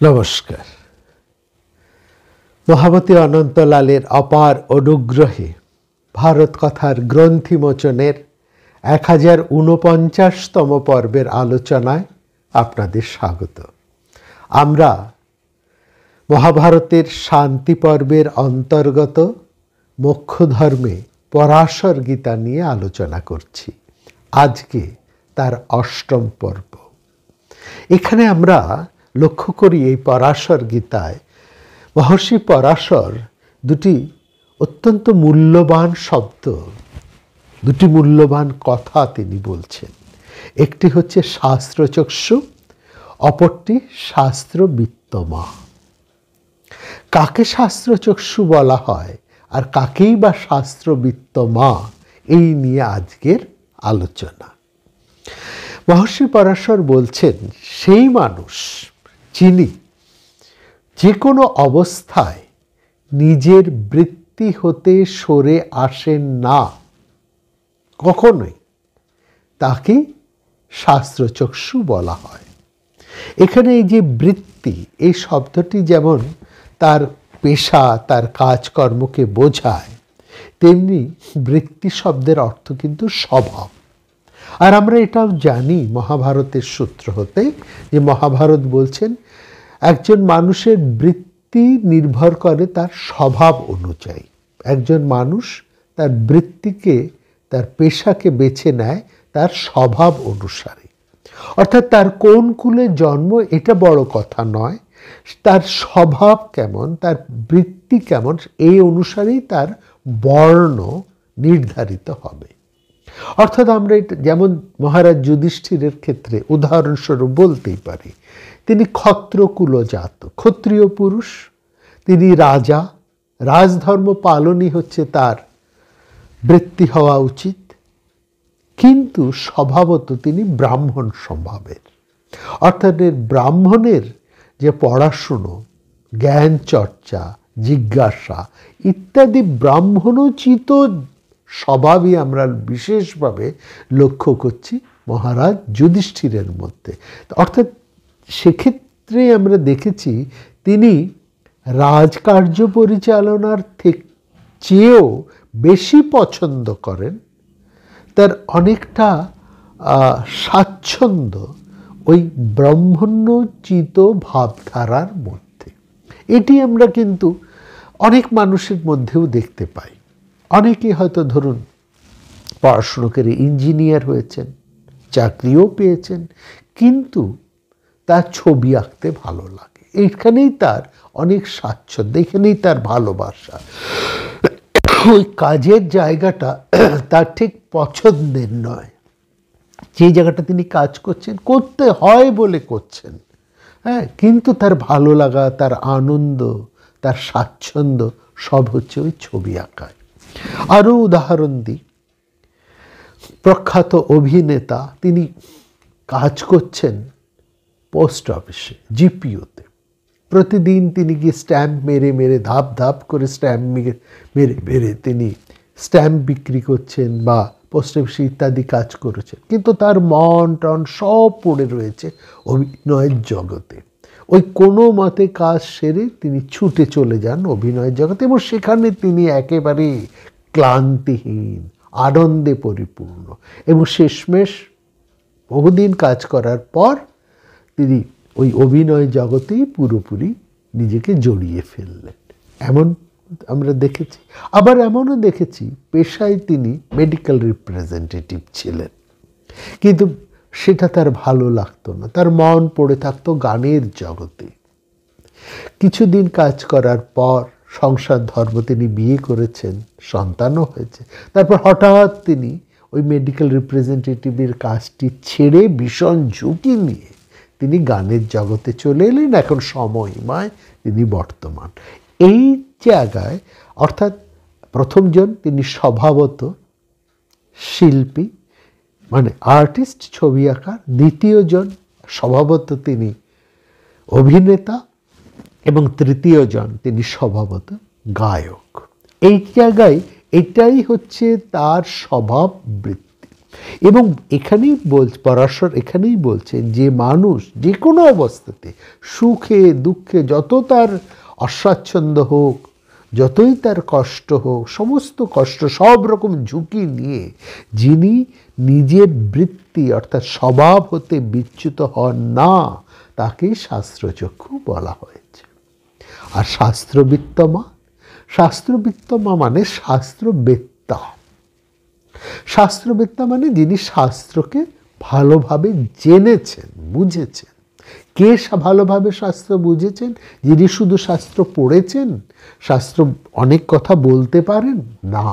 নমস্কার। মহামতি অনন্তলালের অপার অনুগ্রহে ভারত কথার গ্রন্থিমোচনের 1049তম পর্বের আলোচনায় আপনাদের স্বাগত। আমরা মহাভারতের শান্তি পর্বের অন্তর্গত মোক্ষ ধর্মে পরাশর গীতা নিয়ে আলোচনা করছি। আজকে তার 8ম পর্ব। এখানে আমরা লক্ষ্য করি এই পরাশর গীতায় মহর্ষি পরাশর দুটি অত্যন্ত মূল্যবান শব্দ, দুটি মূল্যবান কথা তিনি বলছেন। একটি হচ্ছে শাস্ত্রচক্ষু, অপরটি শাস্ত্রবিত্তমা। কাকে শাস্ত্রচক্ষু বলা হয় আর কাকেই বা শাস্ত্রবিত্তমা, এই নিয়ে আজকের আলোচনা। মহর্ষি পরাশর বলছেন, সেই মানুষ যিনি যে কোনো অবস্থায় নিজের বৃত্তি হতে সরে আসেন না, কখনোই, তাকে শাস্ত্রচক্ষু বলা হয়। এখানে এই যে বৃত্তি, এই শব্দটি যেমন তার পেশা, তার কাজকর্মকে বোঝায়, তেমনি বৃত্তি শব্দের অর্থ কিন্তু স্বভাব। আর আমরা এটাও জানি মহাভারতের সূত্র হতে, যে মহাভারত বলছেন একজন মানুষের বৃত্তি নির্ভর করে তার স্বভাব অনুযায়ী। একজন মানুষ তার বৃত্তিকে, তার পেশাকে বেছে নেয় তার স্বভাব অনুসারে। অর্থাৎ তার কোন কুলে জন্ম এটা বড় কথা নয়, তার স্বভাব কেমন, তার বৃত্তি কেমন, এই অনুসারেই তার বর্ণ নির্ধারিত হবে। অর্থাৎ আমরা এটা যেমন মহারাজ যুধিষ্ঠিরের ক্ষেত্রে উদাহরণস্বরূপ বলতেই পারি, তিনি ক্ষত্রকুলজাত, ক্ষত্রিয় পুরুষ, তিনি রাজা, রাজধর্ম পালনই হচ্ছে তার বৃত্তি হওয়া উচিত, কিন্তু স্বভাবত তিনি ব্রাহ্মণ স্বভাবের। অর্থাৎ ব্রাহ্মণের যে পড়াশুনো, জ্ঞান চর্চা, জিজ্ঞাসা ইত্যাদি ব্রাহ্মণোচিত স্বভাবই আমরা বিশেষভাবে লক্ষ্য করছি মহারাজ যুধিষ্ঠিরের মধ্যে। অর্থাৎ সেক্ষেত্রে আমরা দেখেছি তিনি রাজকার্য পরিচালনার চেয়েও বেশি পছন্দ করেন তার অনেকটা স্বাচ্ছন্দ্য ওই ব্রাহ্মণ্যোচিত ভাবধারার মধ্যে। এটি আমরা কিন্তু অনেক মানুষের মধ্যেও দেখতে পাই। অনেকে হয়তো ধরুন পড়াশুনো করে ইঞ্জিনিয়ার হয়েছেন, চাকরিও পেয়েছেন, কিন্তু তার ছবি আঁকতে ভালো লাগে, এইখানেই তার অনেক স্বাচ্ছন্দ্য, এখানেই তার ভালোবাসা। ওই কাজের জায়গাটা তার ঠিক পছন্দের নয়, যে জায়গাটা তিনি কাজ করছেন, করতে হয় বলে করছেন, হ্যাঁ, কিন্তু তার ভালো লাগা, তার আনন্দ, তার স্বাচ্ছন্দ্য সব হচ্ছে ওই ছবি আঁকায়। আরও উদাহরণ দিই, প্রখ্যাত অভিনেতা, তিনি কাজ করছেন পোস্ট অফিসে, জিপিওতে। প্রতিদিন তিনি গিয়ে স্ট্যাম্প মেরে মেরে, ধাপ ধাপ করে স্ট্যাম্প মেরে মেরে তিনি স্ট্যাম্প বিক্রি করছেন বা পোস্ট অফিসে ইত্যাদি কাজ করেছেন, কিন্তু তার মন টন সব পড়ে রয়েছে অভিনয়ের জগতে। ওই কোনো মতে কাজ সেরে তিনি ছুটে চলে যান অভিনয়ের জগতে, এবং সেখানে তিনি একেবারে ক্লান্তিহীন, আনন্দে পরিপূর্ণ, এবং শেষমেশ বহুদিন কাজ করার পর তিনি ওই অভিনয় জগতেই পুরোপুরি নিজেকে জড়িয়ে ফেললেন। এমন আমরা দেখেছি। আবার এমনও দেখেছি পেশায় তিনি মেডিকেল রিপ্রেজেন্টেটিভ ছিলেন, কিন্তু সেটা তার ভালো লাগতো না, তার মন পড়ে থাকতো গানের জগতে। কিছুদিন কাজ করার পর সংসার ধর্ম, তিনি বিয়ে করেছেন, সন্তানও হয়েছে। তারপর হঠাৎ তিনি ওই মেডিকেল রিপ্রেজেন্টেটিভের কাজটি ছেড়ে ভীষণ ঝুঁকি নিয়ে তিনি গানের জগতে চলে এলেন। এখন সময়ময় তিনি বর্তমান এই জায়গায়। অর্থাৎ প্রথমজন তিনি স্বভাবত শিল্পী, মানে আর্টিস্ট, ছবি আঁকার। দ্বিতীয়জন স্বভাবত তিনি অভিনেতা, এবং তৃতীয়জন তিনি স্বভাবত গায়ক। এই জায়গায় এটাই হচ্ছে তার স্বভাব বৃত্তি। এবং এখানেই পরাশর এখানেই বলছেন যে মানুষ যে কোনো অবস্থাতে সুখে দুঃখে যত তার অস্বাচ্ছন্দ্য হোক, যতই তার কষ্ট হোক, সমস্ত কষ্ট সব রকম ঝুঁকি নিয়ে যিনি নিজের বৃত্তি অর্থাৎ স্বভাব হতে বিচ্যুত হন না, তাকেই শাস্ত্রচক্ষু বলা হয়েছে। আর শাস্ত্রবিত্তমা মানে শাস্ত্রবেত্তা। শাস্ত্রবেত্তা মানে যিনি শাস্ত্রকে ভালোভাবে জেনেছেন, বুঝেছেন। কে ভালোভাবে শাস্ত্র বুঝেছেন? যিনি শুধু শাস্ত্র পড়েছেন, শাস্ত্র অনেক কথা বলতে পারেন না।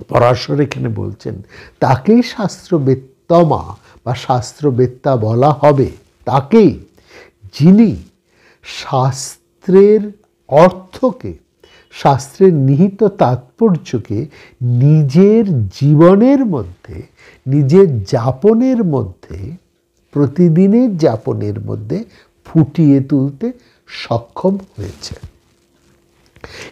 পরাশর এখানে বলছেন তাকেই শাস্ত্রবেত্তমা বা শাস্ত্রবেত্তা বলা হবে, তাকেই যিনি শাস্ত্রের অর্থকে, শাস্ত্রের নিহিত তাৎপর্যকে নিজের জীবনের মধ্যে, নিজের যাপনের মধ্যে, প্রতিদিনের যাপনের মধ্যে ফুটিয়ে তুলতে সক্ষম হয়েছে।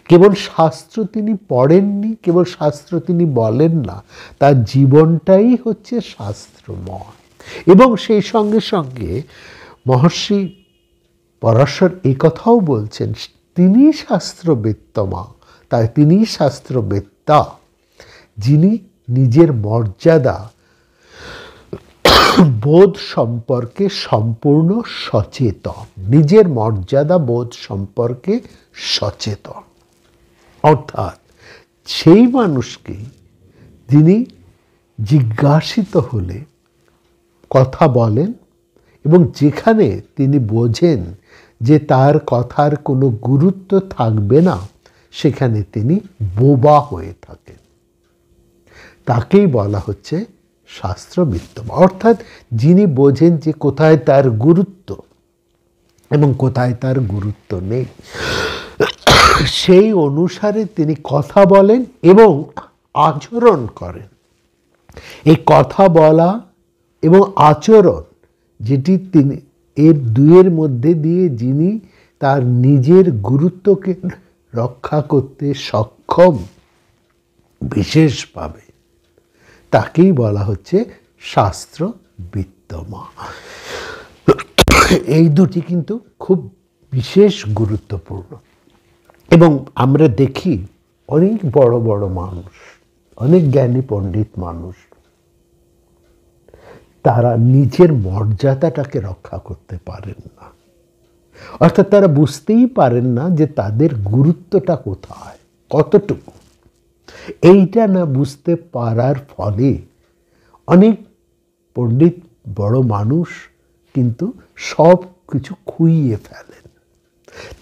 কেবল শাস্ত্র তিনি পড়েননি, কেবল শাস্ত্র তিনি বলেন না, তার জীবনটাই হচ্ছে শাস্ত্রময়। এবং সেই সঙ্গে সঙ্গে মহর্ষি পরাশর এই কথাও বলছেন তিনি শাস্ত্রবেত্তমা, তাই তিনি শাস্ত্রবেত্তা যিনি নিজের মর্যাদা বোধ সম্পর্কে সম্পূর্ণ সচেতন, নিজের মর্যাদা বোধ সম্পর্কে সচেতন। অর্থাৎ সেই মানুষকে যিনি জিজ্ঞাসিত হলে কথা বলেন এবং যেখানে তিনি বোঝেন যে তার কথার কোনো গুরুত্ব থাকবে না, সেখানে তিনি বোবা হয়ে থাকেন, তাকেই বলা হচ্ছে শাস্ত্রবিত্তম। অর্থাৎ যিনি বোঝেন যে কোথায় তার গুরুত্ব এবং কোথায় তার গুরুত্ব নেই, সেই অনুসারে তিনি কথা বলেন এবং আচরণ করেন। এই কথা বলা এবং আচরণ যেটি তিনি এর দুয়ের মধ্যে দিয়ে যিনি তার নিজের গুরুত্বকে রক্ষা করতে সক্ষম বিশেষভাবে, তাকেই বলা হচ্ছে শাস্ত্রবিত্তমা। এই দুটি কিন্তু খুব বিশেষ গুরুত্বপূর্ণ। এবং আমরা দেখি অনেক বড় বড় মানুষ, অনেক জ্ঞানী পণ্ডিত মানুষ, তারা নিজের মর্যাদাটাকে রক্ষা করতে পারেন না। অর্থাৎ তারা বুঝতেই পারেন না যে তাদের গুরুত্বটা কোথায়, কতটুকু। এইটা না বুঝতে পারার ফলে অনেক পণ্ডিত বড় মানুষ কিন্তু সব কিছু খুইয়ে ফেলেন।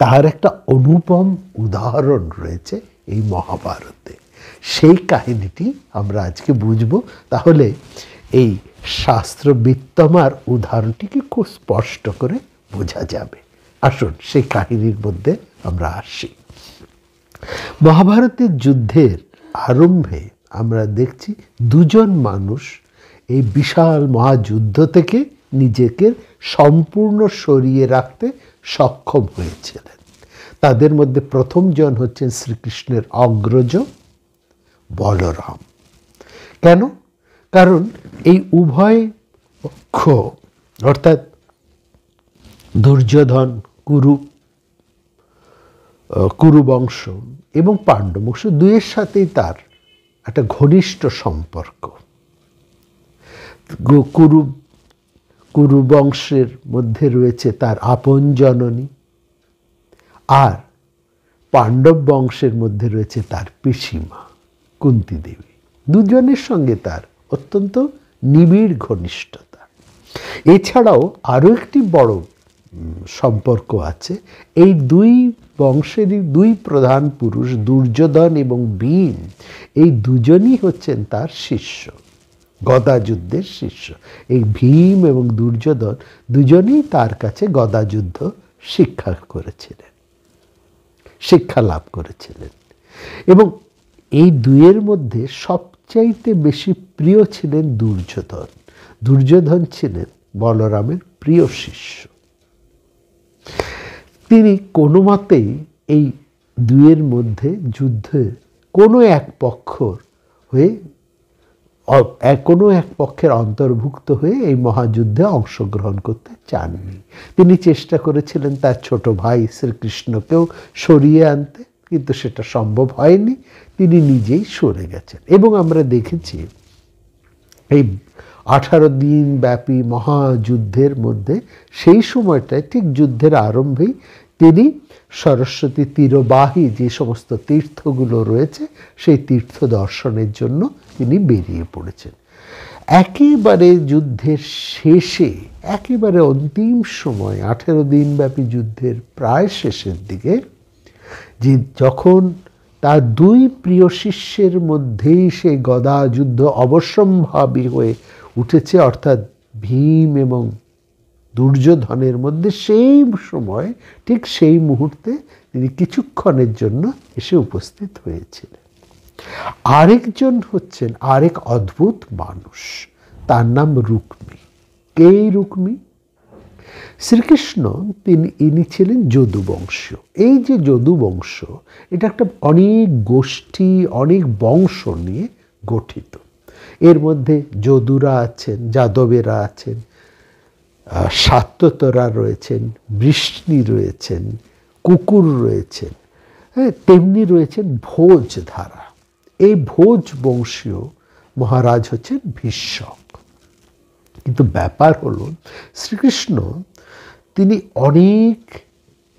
তার একটা অনুপম উদাহরণ রয়েছে এই মহাভারতে। সেই কাহিনীটি আমরা আজকে বুঝব। তাহলে এই শাস্ত্রবিত্তমার উদাহরণটিকে খুব স্পষ্ট করে বোঝা যাবে। আসুন সেই কাহিনীর মধ্যে আমরা আসি। মহাভারতের যুদ্ধের আরম্ভে আমরা দেখছি দুজন মানুষ এই বিশাল মহাযুদ্ধ থেকে নিজেকে সম্পূর্ণ সরিয়ে রাখতে সক্ষম হয়েছিলেন। তাদের মধ্যে প্রথম জন হচ্ছেন শ্রীকৃষ্ণের অগ্রজ বলরাম। কেন? কারণ এই উভয় পক্ষ অর্থাৎ দুর্যোধন কুরু বংশ এবং পাণ্ডব বংশ দুইয়ের সাথেই তার একটা ঘনিষ্ঠ সম্পর্ক। কুরু বংশের মধ্যে রয়েছে তার আপন জননী, আর পাণ্ডব বংশের মধ্যে রয়েছে তার পিসিমা কুন্তী দেবী। দুজনের সঙ্গে তার অত্যন্ত নিবিড় ঘনিষ্ঠতা। এছাড়াও আরও একটি বড় সম্পর্ক আছে। এই দুই বংশেরই দুই প্রধান পুরুষ দুর্যোধন এবং ভীম, এই দুজনই হচ্ছেন তার শিষ্য, গদাযুদ্ধের শিষ্য। এই ভীম এবং দুর্যোধন দুজনই তার কাছে গদাযুদ্ধ শিক্ষা লাভ করেছিলেন। এবং এই দুইয়ের মধ্যে সবচাইতে বেশি প্রিয় ছিলেন দুর্যোধন। দুর্যোধন ছিলেন বলরামের প্রিয় শিষ্য। তিনি কোনো মতেই এই দুইয়ের মধ্যে যুদ্ধে কোনো এক পক্ষর হয়ে কোনো এক পক্ষের অন্তর্ভুক্ত হয়ে এই মহাযুদ্ধে অংশগ্রহণ করতে চাননি। তিনি চেষ্টা করেছিলেন তার ছোট ভাই শ্রীকৃষ্ণকেও সরিয়ে আনতে, কিন্তু সেটা সম্ভব হয়নি। তিনি নিজেই সরে গেছেন। এবং আমরা দেখেছি এই 18 দিন ব্যাপী মহাযুদ্ধের মধ্যে সেই সময়টায় ঠিক যুদ্ধের আরম্ভেই তিনি সরস্বতী তীরবাহী যে সমস্ত তীর্থগুলো রয়েছে সেই তীর্থ দর্শনের জন্য তিনি বেরিয়ে পড়েছেন। একেবারে যুদ্ধের শেষে, একেবারে অন্তিম সময়, 18 দিন ব্যাপী যুদ্ধের প্রায় শেষের দিকে, যে যখন তার দুই প্রিয় শিষ্যের মধ্যেই সেই গদা যুদ্ধ অবশ্যম্ভাবী হয়ে উঠেছে, অর্থাৎ ভীম এবং দুর্যোধনের মধ্যে, সেই সময় ঠিক সেই মুহূর্তে তিনি কিছুক্ষণের জন্য এসে উপস্থিত হয়েছিলেন। আরেকজন হচ্ছেন আরেক অদ্ভুত মানুষ, তার নাম রুক্মী। এই রুক্মী শ্রীকৃষ্ণ, ইনি ছিলেন যদুবংশীয়। এই যে যদুবংশ, এটা একটা অনেক গোষ্ঠী, অনেক বংশ নিয়ে গঠিত। এর মধ্যে যদুরা আছেন, যাদবেরা আছেন, সাত্যতরা রয়েছেন, বৃষ্ণি রয়েছেন, কুকুর রয়েছেন, হ্যাঁ, তেমনি রয়েছেন ভোজধারা। এই ভোজ বংশীয় মহারাজ হচ্ছেন ভীষ্মক। কিন্তু ব্যাপার হলো, শ্রীকৃষ্ণ তিনি অনেক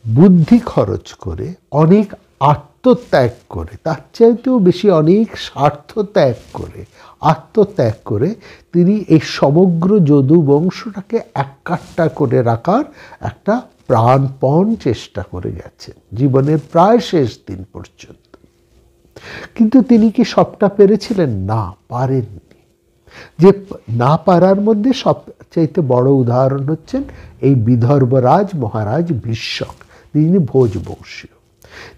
বুদ্ধি খরচ করে, অনেক আত্মত্যাগ করে, তার চাইতেও বেশি অনেক স্বার্থ ত্যাগ করে, আত্মত্যাগ করে তিনি এই সমগ্র যদু বংশটাকে এককাট্টা করে রাখার একটা প্রাণপণ চেষ্টা করে গেছেন জীবনের প্রায় শেষ দিন পর্যন্ত। কিন্তু তিনি কি সবটা পেরেছিলেন? না, পারেননি। যে না পারার মধ্যে সবচাইতে বড় উদাহরণ হচ্ছেন এই বিদর্ভরাজ মহারাজ ভীষ্মক। তিনি ভোজবংশীয়।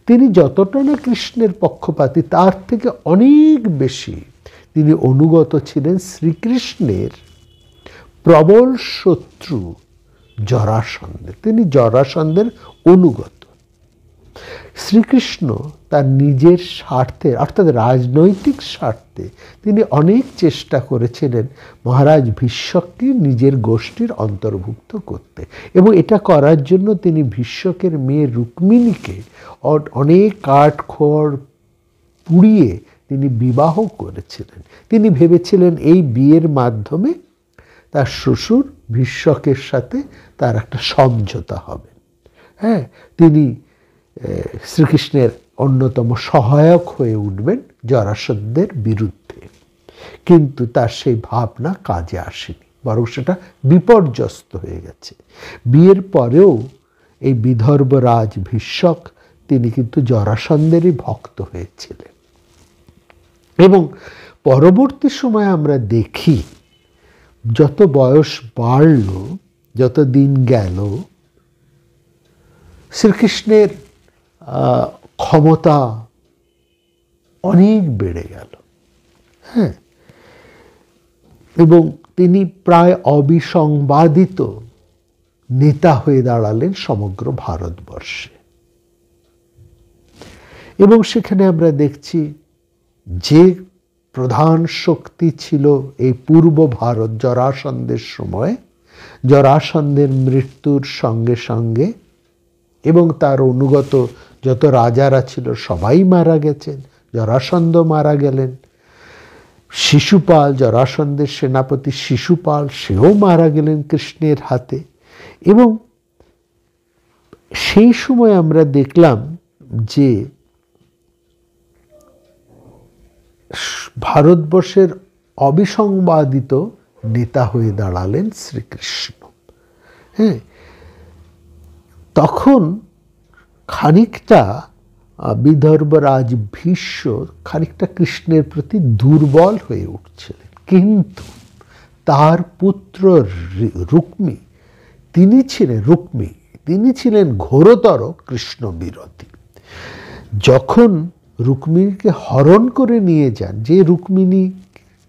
তিনি যতটা না কৃষ্ণের পক্ষপাতী, তার থেকে অনেক বেশি তিনি অনুগত ছিলেন শ্রীকৃষ্ণের প্রবল শত্রু জরাসন্ধের। তিনি জরাসন্ধের অনুগত। শ্রীকৃষ্ণ তার নিজের স্বার্থে, অর্থাৎ রাজনৈতিক স্বার্থে, তিনি অনেক চেষ্টা করেছিলেন মহারাজ ভীষ্মককে নিজের গোষ্ঠীর অন্তর্ভুক্ত করতে, এবং এটা করার জন্য তিনি ভীষ্মকের মেয়ে রুক্মিণীকে অনেক কাঠখড় পুড়িয়ে তিনি বিবাহ করেছিলেন। তিনি ভেবেছিলেন এই বিয়ের মাধ্যমে তার শ্বশুর ভীষ্মকের সাথে তার একটা সমঝোতা হবে। হ্যাঁ, তিনি শ্রীকৃষ্ণের অন্যতম সহায়ক হয়ে উঠবেন জরাসন্ধের বিরুদ্ধে। কিন্তু তার সেই ভাবনা কাজে আসেনি, বরং সেটা বিপর্যস্ত হয়ে গেছে। বিয়ের পরেও এই বিদর্ভরাজ ভীষ্মক তিনি কিন্তু জরাসন্ধেরই ভক্ত হয়েছিলেন। এবং পরবর্তী সময় আমরা দেখি, যত বয়স বাড়ল, যত দিন গেল, শ্রীকৃষ্ণের ক্ষমতা অনেক বেড়ে গেল। হ্যাঁ, এবং তিনি প্রায় অবিসংবাদিত নেতা হয়ে দাঁড়ালেন সমগ্র ভারতবর্ষে। এবং সেখানে আমরা দেখছি যে প্রধান শক্তি ছিল এই পূর্ব ভারত জরাসন্ধের সময়, জরাসন্ধের মৃত্যুর সঙ্গে সঙ্গে এবং তার অনুগত যত রাজারা ছিল সবাই মারা গেছেন, জরাসন্ধ মারা গেলেন। শিশুপাল, জরাসন্ধের সেনাপতি শিশুপাল, সেও মারা গেলেন কৃষ্ণের হাতে। এবং সেই সময় আমরা দেখলাম যে ভারতবর্ষের অবিসংবাদিত নেতা হয়ে দাঁড়ালেন শ্রীকৃষ্ণ। হ্যাঁ, তখন খানিকটা বিদর্ভরাজ ভীষ্ম খানিকটা কৃষ্ণের প্রতি দুর্বল হয়ে উঠছিলেন। কিন্তু তার পুত্র রুক্মী, তিনি ছিলেন ঘোরতর কৃষ্ণ বিরোধী। যখন রুক্মিণীকে হরণ করে নিয়ে যান, যে রুক্মিণী,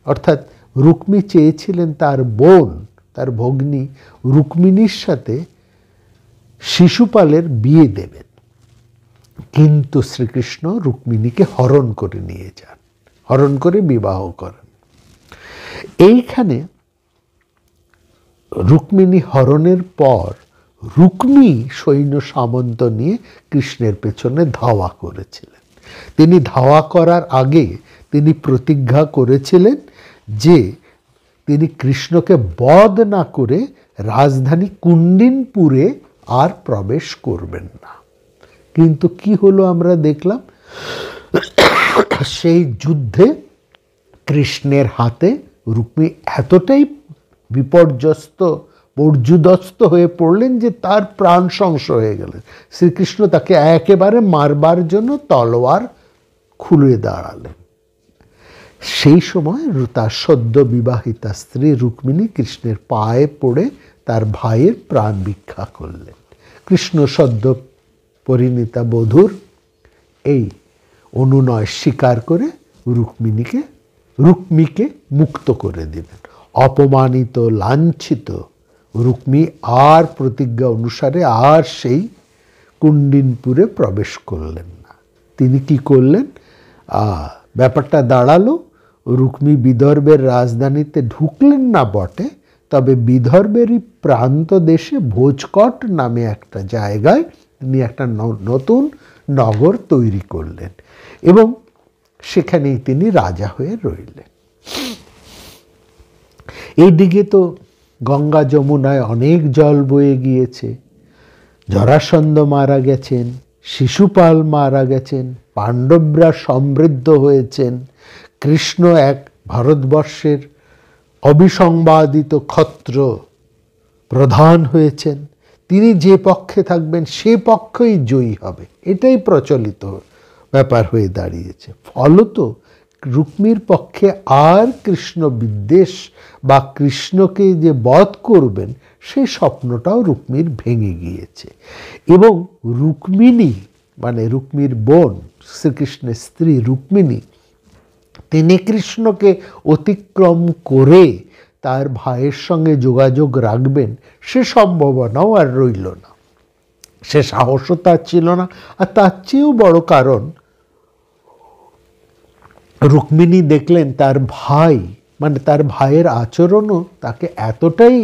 অর্থাৎ রুক্মী চেয়েছিলেন তার বোন, তার ভগ্নী রুক্মিণীর সাথে শিশুপালের বিয়ে দেবেন, কিন্তু শ্রীকৃষ্ণ রুক্মিণীকে হরণ করে নিয়ে যান, হরণ করে বিবাহ করেন। এইখানে রুক্মিণী হরণের পর রুক্মী সৈন্য সামন্ত নিয়ে কৃষ্ণের পেছনে ধাওয়া করেছিলেন। তিনি ধাওয়া করার আগে তিনি প্রতিজ্ঞা করেছিলেন যে তিনি কৃষ্ণকে বধ না করে রাজধানী কুন্ডিনপুরে আর প্রবেশ করবেন না। কিন্তু কি হলো আমরা দেখলাম, সেই যুদ্ধে কৃষ্ণের হাতে রুক্মী এতটাই বিপর্যস্ত পর্যুদস্ত হয়ে পড়লেন যে তার প্রাণ সংশয় হয়ে গেলেন। শ্রীকৃষ্ণ তাকে একেবারে মারবার জন্য তলোয়ার খুলে দাঁড়ালেন। সেই সময় তার সদ্য বিবাহিতা স্ত্রী রুক্মিণী কৃষ্ণের পায়ে পড়ে তার ভাইয়ের প্রাণ ভিক্ষা করলেন। কৃষ্ণ সদ্য পরিণীতা বধূর এই অনুনয় স্বীকার করে রুক্মীকে মুক্ত করে দিলেন। অপমানিত লাঞ্ছিত রুক্মী আর প্রতিজ্ঞা অনুসারে আর সেই কুন্ডিনপুরে প্রবেশ করলেন না। তিনি কি করলেন, ব্যাপারটা দাঁড়ালো রুক্মী বিদর্ভের রাজধানীতে ঢুকলেন না বটে, তবে বিদর্ভেরই প্রান্ত দেশে ভোজকট নামে একটা জায়গায় তিনি একটা নতুন নগর তৈরি করলেন এবং সেখানেই তিনি রাজা হয়ে রইলেন। এইদিকে তো গঙ্গা যমুনায় অনেক জল বয়ে গিয়েছে, জরাসন্ধ মারা গেছেন, শিশুপাল মারা গেছেন, পাণ্ডবরা সমৃদ্ধ হয়েছেন, কৃষ্ণ এক ভারতবর্ষের অবিসংবাদিত ক্ষত্র প্রধান হয়েছেন। তিনি যে পক্ষে থাকবেন সে পক্ষই জয়ী হবে, এটাই প্রচলিত ব্যাপার হয়ে দাঁড়িয়েছে। ফলত রুক্মীর পক্ষে আর কৃষ্ণ বিদ্বেষ বা কৃষ্ণকে যে বধ করবেন সেই স্বপ্নটাও রুক্মীর ভেঙে গিয়েছে এবং রুক্মিণী মানে রুক্মীর বোন শ্রীকৃষ্ণের স্ত্রী রুক্মিণী তিনি কৃষ্ণকে অতিক্রম করে তার ভাইয়ের সঙ্গে যোগাযোগ রাখবেন সে সম্ভাবনাও আর রইল না, সে সাহসও তার ছিল না। আর তার চেয়েও বড় কারণ, রুক্মিণী দেখলেন তার ভাই মানে তার ভাইয়ের আচরণও তাকে এতটাই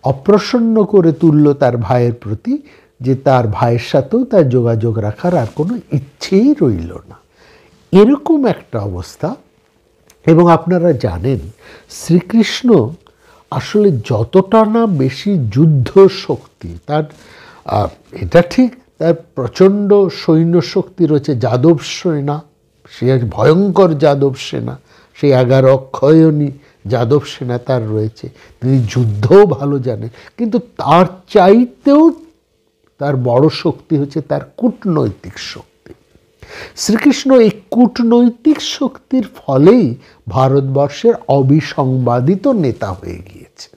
অপ্রসন্ন করে তুলল তার ভাইয়ের প্রতি যে তার ভাইয়ের সাথেও তার যোগাযোগ রাখার আর কোনো ইচ্ছেই রইল না। এরকম একটা অবস্থা। এবং আপনারা জানেন শ্রীকৃষ্ণ আসলে যতটা না বেশি যুদ্ধ শক্তি তার, এটা ঠিক তার প্রচণ্ড সৈন্য শক্তি রয়েছে, যাদব সেনা, সে ভয়ঙ্কর যাদব সেনা, সেই 11 অক্ষয়ণী যাদব সেনা তার রয়েছে, তিনি যুদ্ধও ভালো জানেন, কিন্তু তার চাইতেও তার বড় শক্তি হচ্ছে তার কূটনৈতিক শক্তি। শ্রীকৃষ্ণ এই কূটনৈতিক শক্তির ফলেই ভারতবর্ষের অবিসংবাদিত নেতা হয়ে গিয়েছে।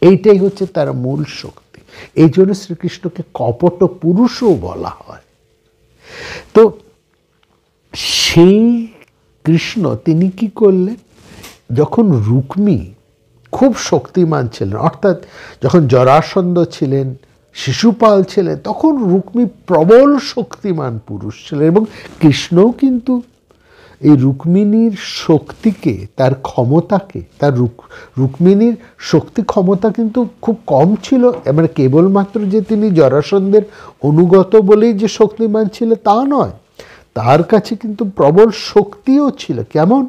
এইটাই হচ্ছে তার মূল শক্তি। এই জন্য শ্রীকৃষ্ণকে কপট পুরুষও বলা হয়। তো সেই কৃষ্ণ তিনি কি করলেন, যখন রুক্মী খুব শক্তিমান ছিলেন, অর্থাৎ যখন জরাসন্ধ ছিলেন, শিশুপাল ছিলেন, তখন রুক্মী প্রবল শক্তিমান পুরুষ ছিলেন এবং কৃষ্ণও কিন্তু এই রুক্মিণীর শক্তিকে, তার ক্ষমতাকে, তার রুক্মিণীর শক্তি ক্ষমতা কিন্তু খুব কম ছিল, মানে কেবলমাত্র যে তিনি জরাসন্ধের অনুগত বলেই যে শক্তিমান ছিল তা নয়, তার কাছে কিন্তু প্রবল শক্তিও ছিল। কেমন,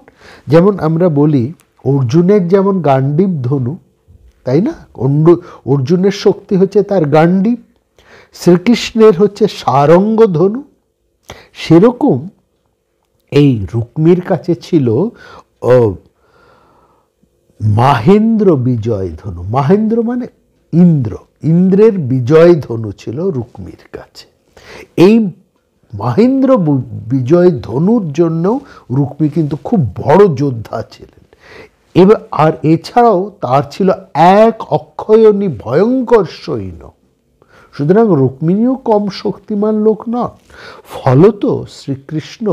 যেমন আমরা বলি অর্জুনের যেমন গান্ডীব ধনু, তাই না, অর্জুনের শক্তি হচ্ছে তার গান্ডীব, শ্রীকৃষ্ণের হচ্ছে সারঙ্গ ধনু, সেরকম এই রুক্মীর কাছে ছিল মাহেন্দ্র বিজয় ধনু। মাহেন্দ্র মানে ইন্দ্র, ইন্দ্রের বিজয় ধনু ছিল রুক্মীর কাছে। এই মাহেন্দ্র বিজয় ধনুর জন্য রুক্মী কিন্তু খুব বড় যোদ্ধা ছিলেন। এবার আর এছাড়াও তার ছিল 1 অক্ষয়ণী ভয়ঙ্কর সৈন্য। সুতরাং রুক্মিণীও কম শক্তিমান লোক নন। ফলত শ্রীকৃষ্ণ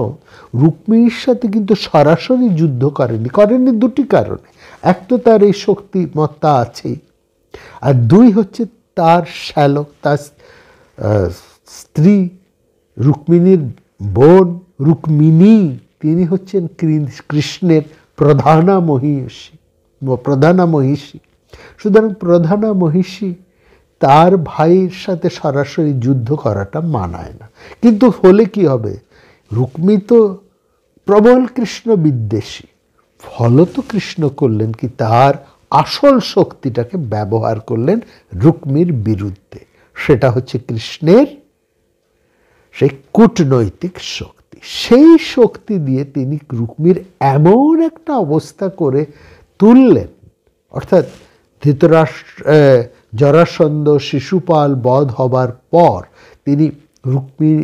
রুক্মিণীর সাথে কিন্তু সরাসরি যুদ্ধ করেননি দুটি কারণে। এক তো তার এই শক্তিমত্তা আছে, আর 2 হচ্ছে তার শ্যালক, তার স্ত্রী রুক্মিণীর বোন রুক্মিণী, তিনি হচ্ছেন কৃষ্ণের প্রধানা মহিষী। প্রধানা মহিষী। সুতরাং প্রধানা মহিষী তার ভাইয়ের সাথে সরাসরি যুদ্ধ করাটা মানায় না। কিন্তু হলে কি হবে, রুক্মী তো প্রবল কৃষ্ণ বিদ্বেষী, ফলত কৃষ্ণ করলেন কি তার আসল শক্তিটাকে ব্যবহার করলেন রুক্মীর বিরুদ্ধে। সেটা হচ্ছে কৃষ্ণের সেই কূটনৈতিক শক্তি। সেই শক্তি দিয়ে তিনি রুক্মীর এমন একটা অবস্থা করে তুললেন, অর্থাৎ জরাসন্ধ শিশুপাল বধ হবার পর তিনি রুক্মীর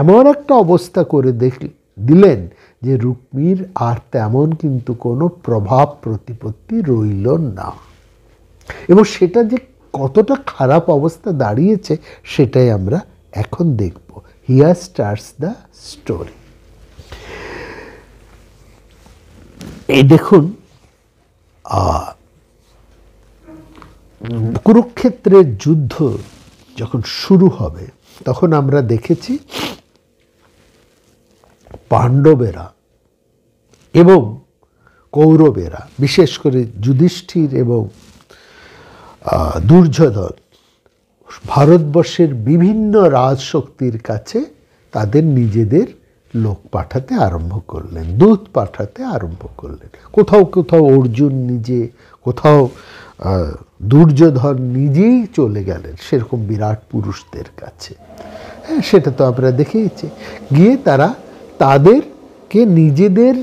এমন একটা অবস্থা করে দিলেন যে রুক্মীর আর তেমন কিন্তু কোনো প্রভাব প্রতিপত্তি রইল না। এবং সেটা যে কতটা খারাপ অবস্থা দাঁড়িয়েছে সেটাই আমরা এখন দেখব। Here starts the story. এই দেখুন, কুরুক্ষেত্রের যুদ্ধ যখন শুরু হবে তখন আমরা দেখেছি পাণ্ডবেরা এবং কৌরবেরা, বিশেষ করে যুধিষ্ঠির এবং দুর্যোধন, ভারতবর্ষের বিভিন্ন রাজশক্তির কাছে তাদের নিজেদের লোক পাঠাতে আরম্ভ করলেন, দূত পাঠাতে আরম্ভ করলেন। কোথাও কোথাও অর্জুন নিজে, কোথাও দুর্যোধন নিজেই চলে গেলেন সেরকম বিরাট পুরুষদের কাছে। হ্যাঁ, সেটা তো আমরা দেখেইছি। গিয়ে তারা তাদেরকে নিজেদের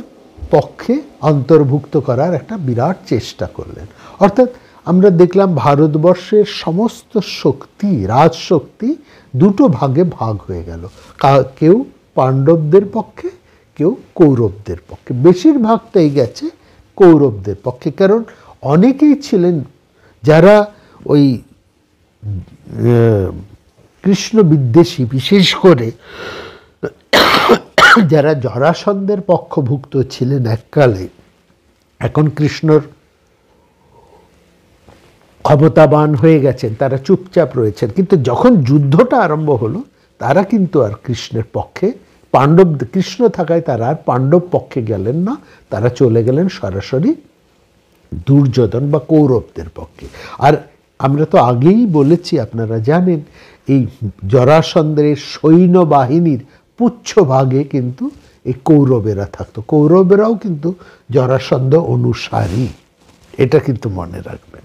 পক্ষে অন্তর্ভুক্ত করার একটা বিরাট চেষ্টা করলেন। অর্থাৎ আমরা দেখলাম ভারতবর্ষের সমস্ত শক্তি, রাজশক্তি দুটো ভাগে ভাগ হয়ে গেল। কেউ পাণ্ডবদের পক্ষে, কেউ কৌরবদের পক্ষে। বেশিরভাগটাই গেছে কৌরবদের পক্ষে, কারণ অনেকেই ছিলেন যারা ওই কৃষ্ণ বিদ্বেষী, বিশেষ করে যারা জরাসন্ধের পক্ষভুক্ত ছিলেন এককালে, এখন কৃষ্ণর ক্ষমতাবান হয়ে গেছেন, তারা চুপচাপ রয়েছেন। কিন্তু যখন যুদ্ধটা আরম্ভ হলো তারা কিন্তু আর কৃষ্ণের পক্ষে, কৃষ্ণ থাকায় তারা আর পাণ্ডব পক্ষে গেলেন না, তারা চলে গেলেন সরাসরি দুর্যোধন বা কৌরবদের পক্ষে। আর আমরা তো আগেই বলেছি, আপনারা জানেন, এই জরাসন্ধের সৈন্যবাহিনীর পুচ্ছভাগে কিন্তু এই কৌরবেরা থাকতো। কৌরবেরাও কিন্তু জরাসন্ধ অনুসারী, এটা কিন্তু মনে রাখবেন।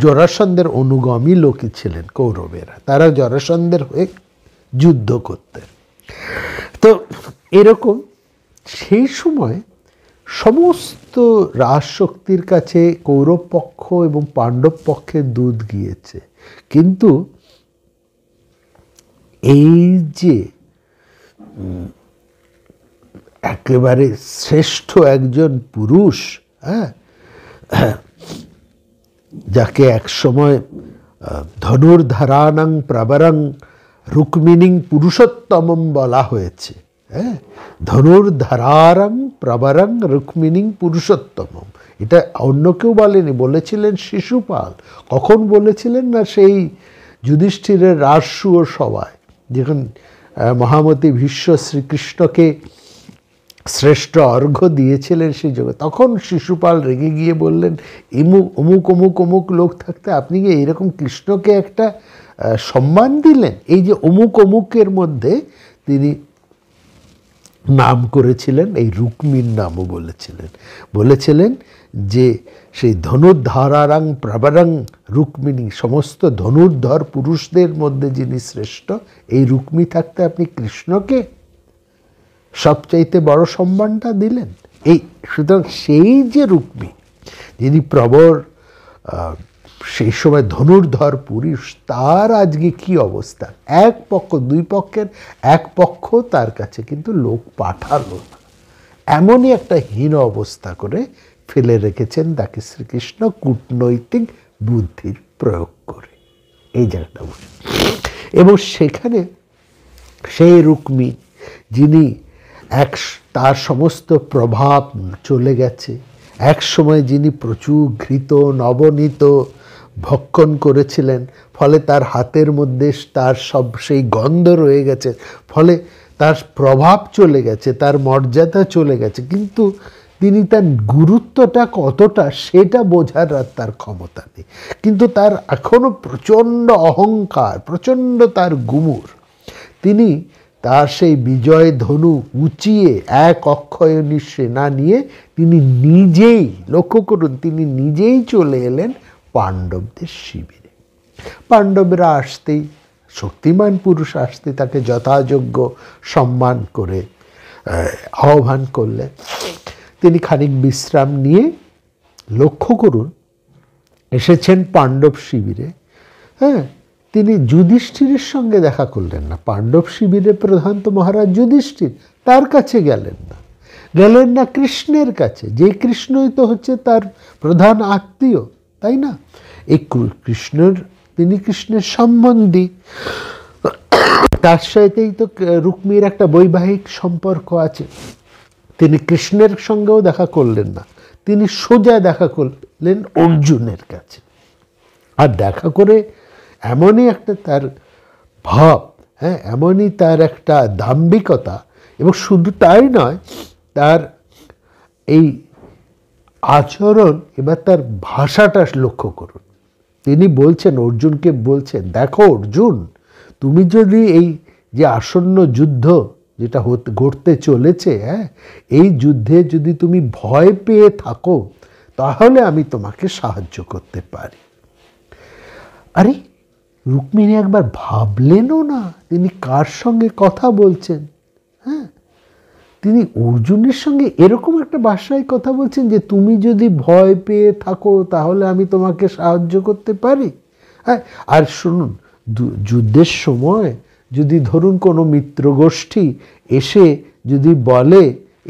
জরাসন্ধের অনুগামী লোকই ছিলেন কৌরবেরা, তারা জরাসন্ধের হয়ে যুদ্ধ করতেন। তো এরকম সেই সময় সমস্ত রাজশক্তির কাছে কৌরব পক্ষ এবং পাণ্ডব পক্ষের দূত গিয়েছে, কিন্তু এই যে একেবারে শ্রেষ্ঠ একজন পুরুষ, হ্যাঁ, যাকে এক সময় ধনুর্ধরাণং প্রবরং রুক্মিণীং পুরুষোত্তমম বলা হয়েছে। হ্যাঁ, ধনুর্ধরারং প্রবরং রুক্মিণীং পুরুষোত্তমম, এটা অন্য কেউ বলেনি, বলেছিলেন শিশুপাল। কখন বলেছিলেন না, সেই যুধিষ্ঠিরের রাজসূয় সভায়, যখন মহামতি ভীষ্ম শ্রীকৃষ্ণকে শ্রেষ্ঠ অর্ঘ্য দিয়েছিলেন সেই যুগে, তখন শিশুপাল রেগে গিয়ে বললেন, অমুক অমুক অমুক লোক থাকতে আপনি কি এইরকম কৃষ্ণকে একটা সম্মান দিলেন? এই যে অমুক অমুকের মধ্যে তিনি নাম করেছিলেন, এই রুক্মির নামও বলেছিলেন যে সেই ধনুর্ধরারং প্রবরং রুক্মিণী, সমস্ত ধনুর্ধর পুরুষদের মধ্যে যিনি শ্রেষ্ঠ, এই রুক্মী থাকতে আপনি কৃষ্ণকে সবচাইতে বড় সম্মানটা দিলেন। এই সুতরাং সেই যে রুক্মী, যিনি প্রবর সেই সময় ধনুর্ধর পুরুষ, তার আজকে কি অবস্থা? এক পক্ষ, দুই পক্ষের এক পক্ষ তার কাছে কিন্তু লোক পাঠালো না, এমনই একটা হীন অবস্থা করে ফেলে রেখেছেন তাকে শ্রীকৃষ্ণ কূটনৈতিক বুদ্ধির প্রয়োগ করে। এই জায়গাটা বলি। এবং সেখানে সেই রুক্মী, যিনি তার সমস্ত প্রভাব চলে গেছে, এক সময় যিনি প্রচুর ঘৃত নবনীত ভক্ষণ করেছিলেন, ফলে তার হাতের মধ্যে তার সব সেই গন্ধ রয়ে গেছে, ফলে তার প্রভাব চলে গেছে, তার মর্যাদা চলে গেছে, কিন্তু তিনি তার গুরুত্বটা কতটা সেটা বোঝার আর তার ক্ষমতা নেই। কিন্তু তার এখনো প্রচণ্ড অহংকার, প্রচণ্ড তার গুমুর। তিনি তার সেই বিজয় ধনু উঁচিয়ে এক অক্ষয়ণী সেনা নিয়ে তিনি নিজেই, লক্ষ্য করুন, তিনি নিজেই চলে এলেন পাণ্ডবদের শিবিরে। পাণ্ডবরা আসতেই, শক্তিমান পুরুষ আসতে তাকে যথাযোগ্য সম্মান করে আহ্বান করলেন। তিনি খানিক বিশ্রাম নিয়ে, লক্ষ্য করুন, এসেছেন পাণ্ডব শিবিরে। হ্যাঁ, তিনি যুধিষ্ঠিরের সঙ্গে দেখা করলেন না। পাণ্ডব শিবিরের প্রধান তো মহারাজ যুধিষ্ঠির, তার কাছে গেলেন না, গেলেন না কৃষ্ণের কাছে, যে কৃষ্ণই তো হচ্ছে তার প্রধান আত্মীয়, তাই না? এই তিনি কৃষ্ণের সম্বন্ধী, তার সাথেই তো রুক্মির একটা বৈবাহিক সম্পর্ক আছে। তিনি কৃষ্ণের সঙ্গেও দেখা করলেন না, তিনি সোজা দেখা করলেন অর্জুনের কাছে। আর দেখা করে এমনই একটা তার ভাব, হ্যাঁ, এমনই তার একটা দাম্ভিকতা, এবং শুধু তাই নয়, তার এই আচরণ, এবার তার ভাষাটা লক্ষ্য করুন। তিনি বলছেন, অর্জুনকে বলছেন, দেখো অর্জুন, তুমি যদি এই যে আসন্ন যুদ্ধ যেটা ঘটতে চলেছে, হ্যাঁ, এই যুদ্ধে যদি তুমি ভয় পেয়ে থাকো তাহলে আমি তোমাকে সাহায্য করতে পারি। আরে রুক্মিণী একবার ভাবলেনও না তিনি কার সঙ্গে কথা বলছেন। হ্যাঁ, তিনি অর্জুনের সঙ্গে এরকম একটা ভাষায় কথা বলছেন যে তুমি যদি ভয় পেয়ে থাকো তাহলে আমি তোমাকে সাহায্য করতে পারি। হ্যাঁ, আর শুনুন, যুদ্ধের সময় যদি ধরুন কোনো মিত্রগোষ্ঠী এসে যদি বলে,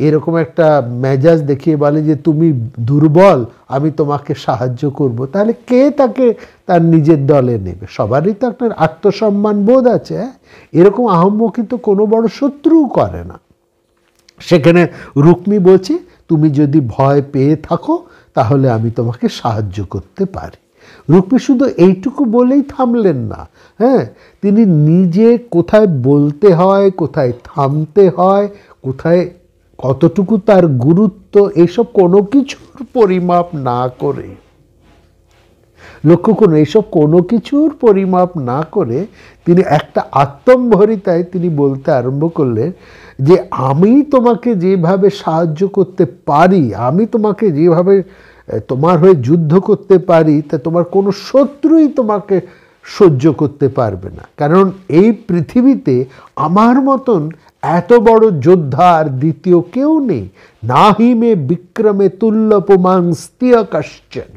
এরকম একটা মেজাজ দেখিয়ে বলে যে তুমি দুর্বল, আমি তোমাকে সাহায্য করব, তাহলে কে তাকে তার নিজের দলে নেবে? সবারই তো একটা আত্মসম্মান বোধ আছে। এরকম আহম্মকি তো কোনো বড় শত্রুও করে না। সেখানে রুক্মী বলছে, তুমি যদি ভয় পেয়ে থাকো তাহলে আমি তোমাকে সাহায্য করতে পারি। রুক্মী শুধু এইটুকু বলেই থামলেন না। হ্যাঁ, তিনি নিজে কোথায় বলতে হয়, কোথায় থামতে হয়, কোথায় কতটুকু তার গুরুত্ব, এইসব কোনো কিছুর পরিমাপ না করে, লক্ষ্য করুন, এইসব কোনো কিছুর পরিমাপ না করে তিনি একটা আত্মম্ভরিতায় তিনি বলতে আরম্ভ করলেন যে আমি তোমাকে যেভাবে সাহায্য করতে পারি, আমি তোমাকে যেভাবে তোমার হয়ে যুদ্ধ করতে পারি, তা তোমার কোনো শত্রুই তোমাকে সহ্য করতে পারবে না। কারণ এই পৃথিবীতে আমার মতন এত বড় যোদ্ধা আর দ্বিতীয় কেউ নেই। নাহি মে বিক্রমে তুল্য পুমাংস্তিয় কশ্চন।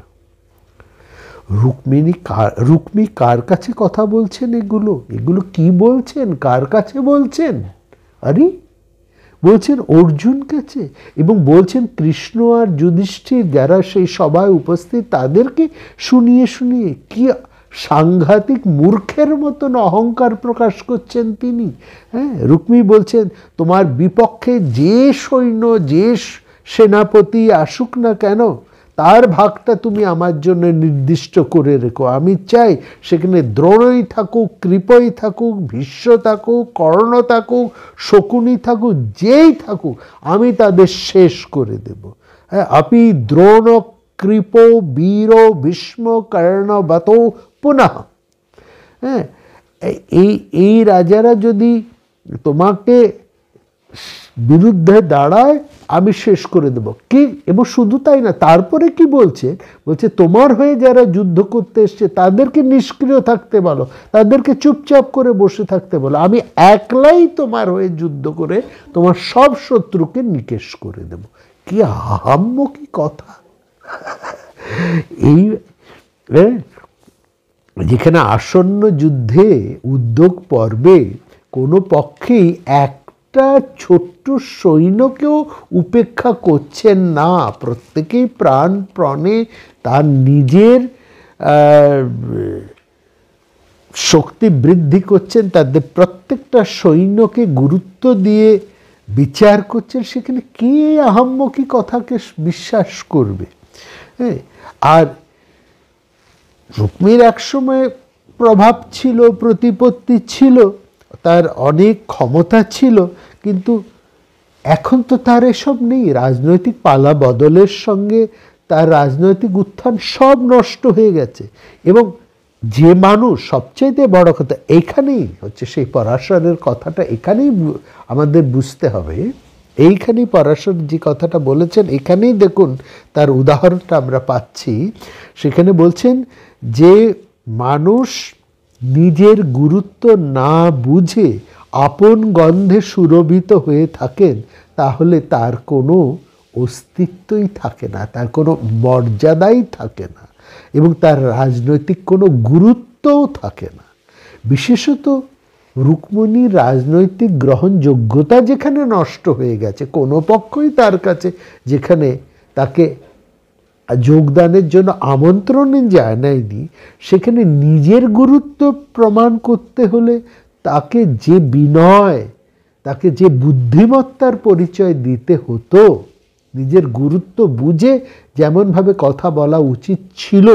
রুক্মী কার কাছে কথা বলছেন? এগুলো কি বলছেন? কার কাছে বলছেন? আরে বলছেন অর্জুন কাছে, এবং বলছেন কৃষ্ণ আর যুধিষ্ঠির যারা সেই সভায় উপস্থিত তাদেরকে শুনিয়ে শুনিয়ে। কি সাংঘাতিক মূর্খের মতন অহংকার প্রকাশ করছেন তিনি। হ্যাঁ, রুক্মী বলছেন তোমার বিপক্ষে যে সৈন্য, যে সেনাপতি আসুক না কেন, তার ভাগটা তুমি আমার জন্য নির্দিষ্ট করে রেখো। আমি চাই সেখানে দ্রোণই থাকুক, কৃপই থাকুক, ভীষ্ম থাকুক, কর্ণ থাকুক, শকুনি থাকুক, যেই থাকুক, আমি তাদের শেষ করে দেব। হ্যাঁ, আপি দ্রোণ কৃপ বীর ভীষ্ম কর্ণ বত পুনঃ। হ্যাঁ, এই রাজারা যদি তোমাকে বিরুদ্ধে দাঁড়ায় আমি শেষ করে দেব। কি, এবং শুধু তাই না, তারপরে কি বলছে? তোমার হয়ে যারা যুদ্ধ করতে এসছে তাদেরকে নিষ্ক্রিয় থাকতে বলো, তাদেরকে চুপচাপ করে বসে থাকতে বলো, আমি একলাই তোমার হয়ে যুদ্ধ করে তোমার সব শত্রুকে নিকেশ করে দেব। কি আহাম্মকি কথা! এই যেখানে আসন্ন যুদ্ধে উদ্যোগ পর্বে কোনো পক্ষেই একটা ছোট্ট সৈন্যকেও উপেক্ষা করছেন না, প্রত্যেকেই প্রাণে তার নিজের শক্তি বৃদ্ধি করছেন, তাদের প্রত্যেকটা সৈন্যকে গুরুত্ব দিয়ে বিচার করছেন। সেখানে কে আহাম্মকি কথাকে বিশ্বাস করবে? হ্যাঁ, আর রুক্মীর একসময় প্রভাব ছিল, প্রতিপত্তি ছিল, তার অনেক ক্ষমতা ছিল, কিন্তু এখন তো তার এসব নেই, রাজনৈতিক পালা বদলের সঙ্গে তার রাজনৈতিক উত্থান সব নষ্ট হয়ে গেছে। এবং যে মানুষ সবচাইতে বড় কথা এইখানেই হচ্ছে সেই পরাশরের কথাটা, এখানেই আমাদের বুঝতে হবে। এইখানেই পরাশর যে কথাটা বলেছেন, এখানেই দেখুন তার উদাহরণটা আমরা পাচ্ছি। সেখানে বলছেন যে মানুষ নিজের গুরুত্ব না বুঝে আপন গন্ধে সুরভিত হয়ে থাকেন, তাহলে তার কোনো অস্তিত্বই থাকে না, তার কোনো মর্যাদাই থাকে না, এবং তার রাজনৈতিক কোনো গুরুত্বও থাকে না। বিশেষত রুক্মিণীর রাজনৈতিক গ্রহণযোগ্যতা যেখানে নষ্ট হয়ে গেছে, কোনো পক্ষই তার কাছে যেখানে তাকে যোগদানের জন্য আমন্ত্রণই জানায়নি, সেখানে নিজের গুরুত্ব প্রমাণ করতে হলে তাকে যে বিনয়, তাকে যে বুদ্ধিমত্তার পরিচয় দিতে হতো, নিজের গুরুত্ব বুঝে যেমনভাবে কথা বলা উচিত ছিল,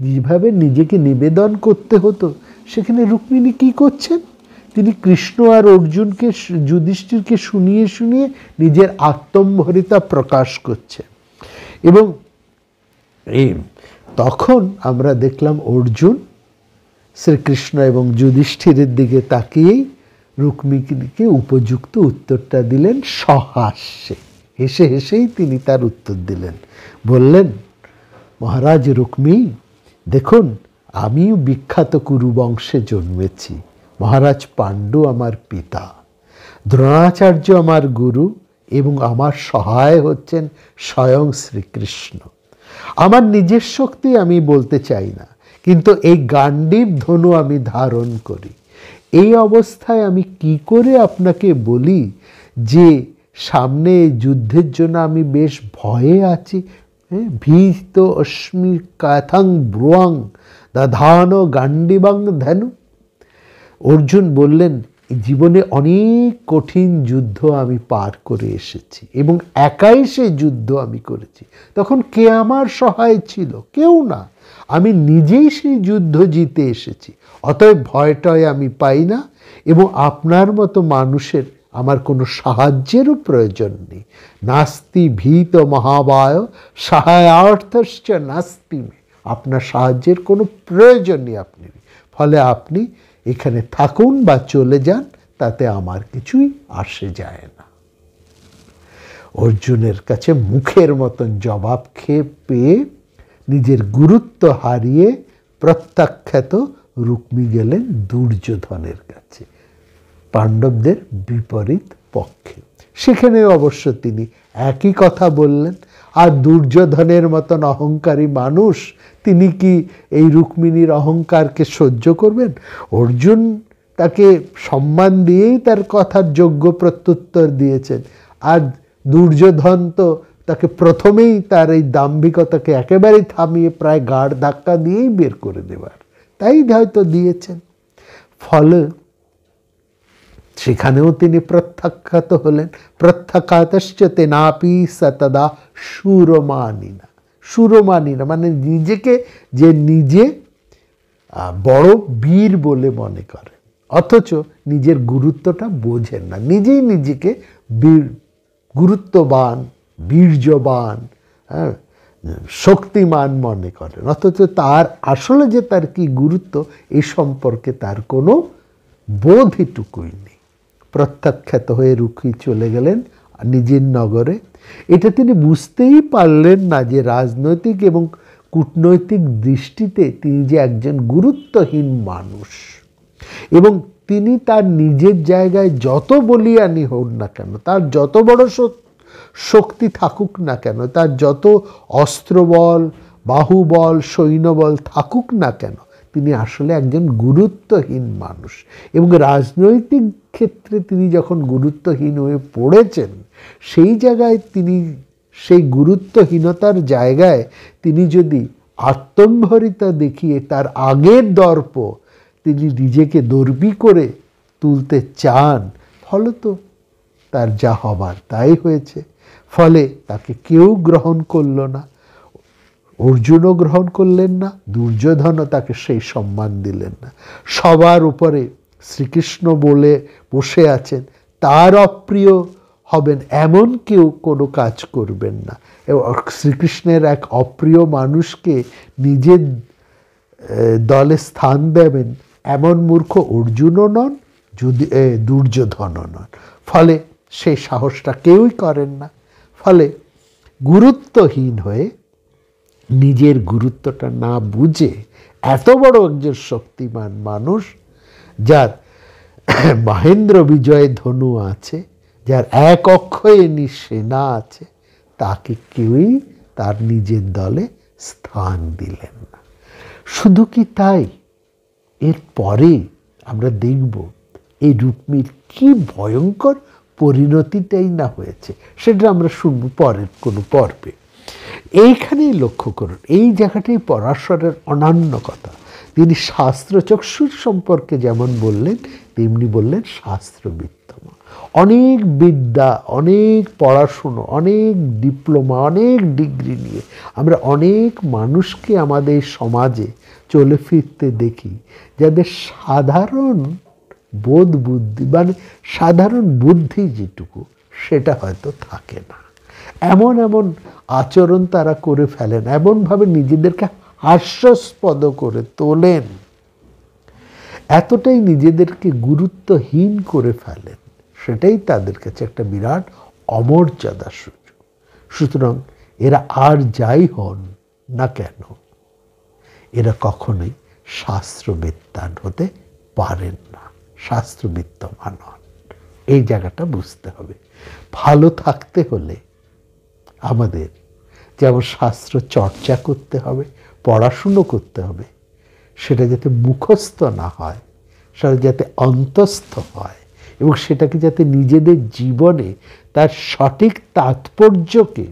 যেভাবে নিজেকে নিবেদন করতে হতো, সেখানে রুক্মিণী কি করছেন? তিনি কৃষ্ণ আর অর্জুনকে, যুধিষ্ঠিরকে শুনিয়ে শুনিয়ে নিজের আত্মম্ভরিতা প্রকাশ করছে। এবং তখন আমরা দেখলাম অর্জুন শ্রীকৃষ্ণ এবং যুধিষ্ঠিরের দিকে তাকিয়েই রুক্মিণীকে উপযুক্ত উত্তরটা দিলেন সহাস্যে। হেসে হেসেই তিনি তার উত্তর দিলেন, বললেন, মহারাজ রুক্মী, দেখুন আমিও বিখ্যাত কুরু বংশে জন্মেছি। মহারাজ পাণ্ডু আমার পিতা, দ্রোণাচার্য আমার গুরু, এবং আমার সহায় হচ্ছেন স্বয়ং শ্রীকৃষ্ণ। আমার নিজের শক্তি আমি বলতে চাই না, কিন্তু এই গাণ্ডীব ধনু আমি ধারণ করি। এই অবস্থায় আমি কি করে আপনাকে বলি যে সামনে যুদ্ধের জন্য আমি বেশ ভয়ে আছি? ভীত অস্মি কাথাং ব্রুয়াং দাধান গাণ্ডীবাং ধনু। অর্জুন বললেন, জীবনে অনেক কঠিন যুদ্ধ আমি পার করে এসেছি এবং একাই সেই যুদ্ধ আমি করেছি। তখন কে আমার সহায় ছিল? কেউ না, আমি নিজেই সেই যুদ্ধ জিতে এসেছি। অতএব ভয়টয় আমি পাই না, এবং আপনার মতো মানুষের আমার কোনো সাহায্যেরও প্রয়োজন নেই। নাস্তি ভীত মহাবায় সহায়ার্থশ্চ নাস্তি মে। আপনার সাহায্যের কোনো প্রয়োজন নেই আপনি। ফলে আপনি এখানে থাকুন বা চলে যান, তাতে আমার কিছুই আসে যায় না। অর্জুনের কাছে মুখের মতন জবাব খেয়ে পেয়ে নিজের গুরুত্ব হারিয়ে প্রত্যাখ্যাত রুক্মী গেলেন দুর্যোধনের কাছে, পাণ্ডবদের বিপরীত পক্ষে। সেখানে অবশ্য তিনি একই কথা বললেন। আর দুর্যোধনের মতন অহংকারী মানুষ, তিনি কি এই রুক্মিণীর অহংকারকে সহ্য করবেন? অর্জুন তাকে সম্মান দিয়েই তার কথার যোগ্য প্রত্যুত্তর দিয়েছেন, আর দুর্যোধন তো তাকে প্রথমেই তার এই দাম্ভিকতাকে একেবারেই থামিয়ে প্রায় গাড় ধাক্কা দিয়েই বের করে দেবার তাই হয়তো দিয়েছেন। ফলে সেখানেও তিনি প্রত্যাখ্যাত হলেন। প্রত্যাখ্যাতশ্চ তেনাপি সতদা সুরমানিনা। সুরমানিনা মানে নিজেকে যে নিজে বড় বীর বলে মনে করেন, অথচ নিজের গুরুত্বটা বোঝেন না। নিজেই নিজেকে বীর, গুরুত্ববান, বীর্যবান, শক্তিমান মনে করেন, অথচ তার আসলে যে তার কি গুরুত্ব এই সম্পর্কে তার কোনো বোধটুকুই নেই। প্রত্যাখ্যাত হয়ে রুক্মী চলে গেলেন নিজের নগরে। এটা তিনি বুঝতেই পারলেন না যে রাজনৈতিক এবং কূটনৈতিক দৃষ্টিতে তিনি যে একজন গুরুত্বহীন মানুষ, এবং তিনি তার নিজের জায়গায় যত বলিয়ানি হন না কেন, তার যত বড় শক্তি থাকুক না কেন, তার যত অস্ত্রবল, বাহুবল, সৈন্যবল থাকুক না কেন, তিনি আসলে একজন গুরুত্বহীন মানুষ। এবং রাজনৈতিক ক্ষেত্রে তিনি যখন গুরুত্বহীন হয়ে পড়েছেন, সেই জায়গায় তিনি, সেই গুরুত্বহীনতার জায়গায় তিনি যদি আত্মম্ভরিতা দেখিয়ে তার আগের দর্প তিনি নিজেকে দর্বী করে তুলতে চান, ফলত তার যা হবার তাই হয়েছে। ফলে তাকে কেউ গ্রহণ করল না, অর্জুনও গ্রহণ করলেন না, দুর্যোধনও তাকে সেই সম্মান দিলেন না। সবার উপরে শ্রীকৃষ্ণ বলে বসে আছেন, তার অপ্রিয় হবেন এমন কেউ কোনো কাজ করবেন না। এবং শ্রীকৃষ্ণের এক অপ্রিয় মানুষকে নিজের দলে স্থান দেবেন এমন মূর্খ অর্জুনও নন, যদি দুর্যোধনও নন। ফলে সেই সাহসটা কেউই করেন না। ফলে গুরুত্বহীন হয়ে, নিজের গুরুত্বটা না বুঝে, এত বড় একজন শক্তিমান মানুষ, যার মহেন্দ্র বিজয় ধনু আছে, যার এক অক্ষয়ে সেনা আছে, তাকে কেউই তার নিজের দলে স্থান দিলেন না। শুধু কি তাই, এরপরে আমরা দেখব এই রুক্মির কি ভয়ঙ্কর পরিণতিটাই না হয়েছে, সেটা আমরা শুনব পরের কোনো পর্বে। এইখানেই লক্ষ্য করুন, এই জায়গাটাই পরাশরের অনন্য কথা। তিনি শাস্ত্রচক্ষুর সম্পর্কে যেমন বললেন, তেমনি বললেন শাস্ত্রবিত্তমা। অনেক বিদ্যা, অনেক পড়াশুনো, অনেক ডিপ্লোমা, অনেক ডিগ্রি নিয়ে আমরা অনেক মানুষকে আমাদের সমাজে চলে ফিরতে দেখি, যাদের সাধারণ বোধ বুদ্ধি, মানে সাধারণ বুদ্ধি যেটুকু, সেটা হয়তো থাকে না। এমন এমন আচরণ তারা করে ফেলেন, এমনভাবে নিজেদেরকে হাস্যাস্পদ করে তোলেন, এতটাই নিজেদেরকে গুরুত্বহীন করে ফেলেন, সেটাই তাদের কাছে একটা বিরাট অমর্যাদার সুযোগ। সুতরাং এরা আর যাই হন না কেন, এরা কখনোই শাস্ত্রবিদ্বান হতে পারেন না, শাস্ত্রবিত্তমান হন। এই জায়গাটা বুঝতে হবে। ভালো থাকতে হলে আমাদের যেমন শাস্ত্র চর্চা করতে হবে, পড়াশুনো করতে হবে, সেটা যাতে মুখস্থ না হয়, সেটা যাতে অন্তস্থ হয়, এবং সেটাকে যাতে নিজেদের জীবনে তার সঠিক তাৎপর্যকে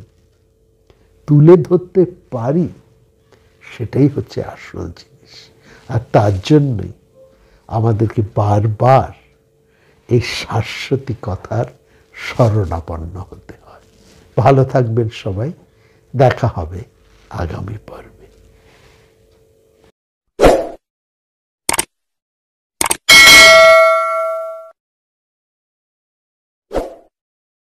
তুলে ধরতে পারি, সেটাই হচ্ছে আসল জিনিস। আর তার জন্যই আমাদেরকে বারবার এই শাশ্বতী কথার শরণাপন্ন হতে হয়। ভালো থাকবেন সবাই, দেখা হবে আগামী পর্বে।